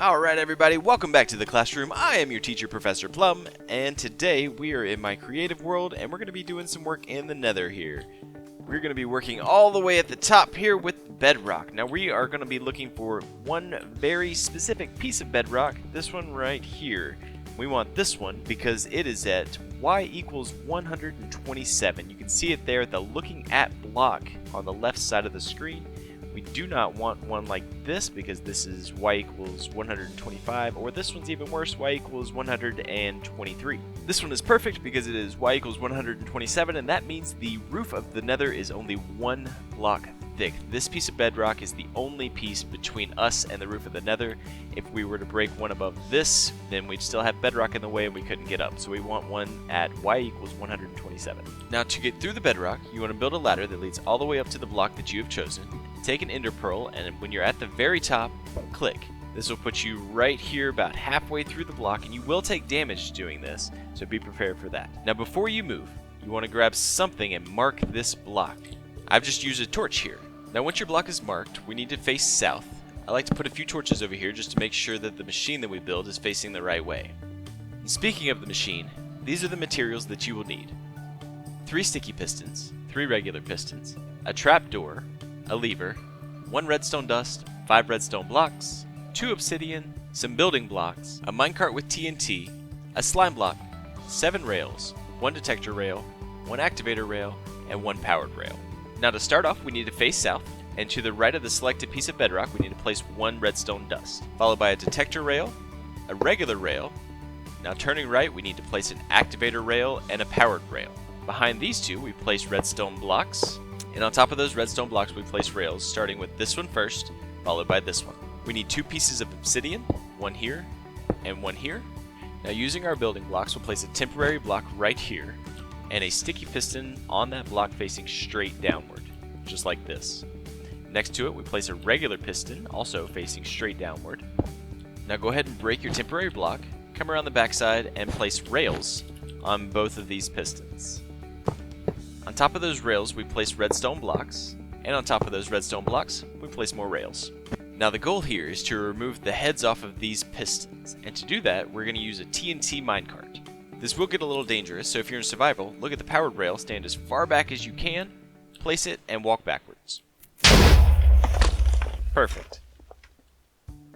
Alright everybody, welcome back to the classroom. I am your teacher, Professor Plum, and today we are in my creative world and we're going to be doing some work in the nether here. We're going to be working all the way at the top here with bedrock. Now we are going to be looking for one very specific piece of bedrock, this one right here. We want this one because it is at y equals 127. You can see it there, the looking at block on the left side of the screen. We do not want one like this because this is y equals 125, or this one's even worse, y equals 123. This one is perfect because it is y equals 127, and that means the roof of the nether is only one block thick. This piece of bedrock is the only piece between us and the roof of the nether. If we were to break one above this, then we'd still have bedrock in the way and we couldn't get up. So we want one at y equals 127. Now to get through the bedrock, you want to build a ladder that leads all the way up to the block that you have chosen. Take an ender pearl, and when you're at the very top, click. This will put you right here about halfway through the block, and you will take damage doing this, so be prepared for that. Now before you move, you want to grab something and mark this block. I've just used a torch here. Now once your block is marked, we need to face south. I like to put a few torches over here just to make sure that the machine that we build is facing the right way. And speaking of the machine, these are the materials that you will need. 3 sticky pistons, 3 regular pistons, a trap door, a lever, 1 redstone dust, 5 redstone blocks, 2 obsidian, some building blocks, a minecart with TNT, a slime block, 7 rails, 1 detector rail, 1 activator rail, and 1 powered rail. Now to start off, we need to face south, and to the right of the selected piece of bedrock, we need to place 1 redstone dust, followed by a detector rail, a regular rail. Now turning right, we need to place an activator rail and a powered rail. Behind these two, we place redstone blocks, and on top of those redstone blocks, we place rails, starting with this one first, followed by this one. We need 2 pieces of obsidian, 1 here and 1 here. Now using our building blocks, we'll place a temporary block right here, and a sticky piston on that block facing straight downward, just like this. Next to it, we place a regular piston, also facing straight downward. Now go ahead and break your temporary block, come around the backside, and place rails on both of these pistons. On top of those rails, we place redstone blocks, and on top of those redstone blocks, we place more rails. Now the goal here is to remove the heads off of these pistons, and to do that, we're going to use a TNT minecart. This will get a little dangerous, so if you're in survival, look at the powered rail, stand as far back as you can, place it, and walk backwards. Perfect.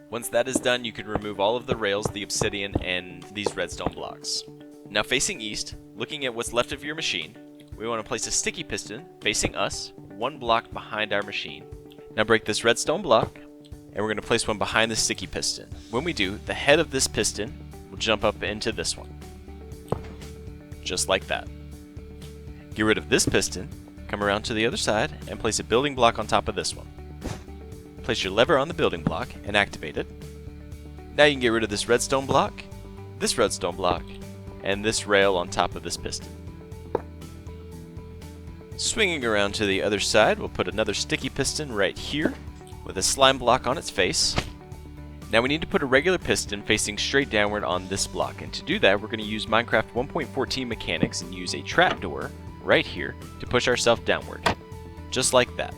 Once that is done, you can remove all of the rails, the obsidian, and these redstone blocks. Now facing east, looking at what's left of your machine, we want to place a sticky piston facing us, 1 block behind our machine. Now break this redstone block, and we're going to place one behind the sticky piston. When we do, the head of this piston will jump up into this one. Just like that. Get rid of this piston, come around to the other side, and place a building block on top of this one. Place your lever on the building block and activate it. Now you can get rid of this redstone block, and this rail on top of this piston. Swinging around to the other side, we'll put another sticky piston right here with a slime block on its face. Now we need to put a regular piston facing straight downward on this block, and to do that we're going to use Minecraft 1.14 mechanics and use a trapdoor right here to push ourselves downward. Just like that.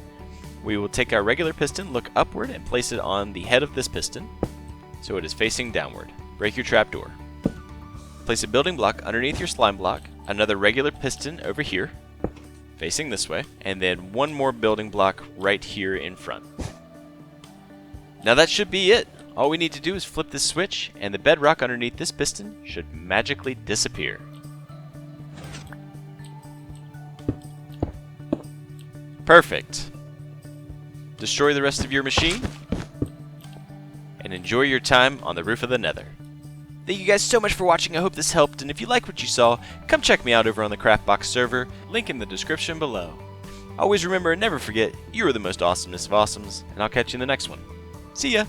We will take our regular piston, look upward, and place it on the head of this piston so it is facing downward. Break your trapdoor. Place a building block underneath your slime block, another regular piston over here facing this way, and then 1 more building block right here in front. Now that should be it. All we need to do is flip this switch, and the bedrock underneath this piston should magically disappear. Perfect. Destroy the rest of your machine, and enjoy your time on the roof of the nether. Thank you guys so much for watching. I hope this helped, and if you like what you saw, come check me out over on the CraftBox server, link in the description below. Always remember and never forget, you are the most awesomest of awesomes, and I'll catch you in the next one. See ya!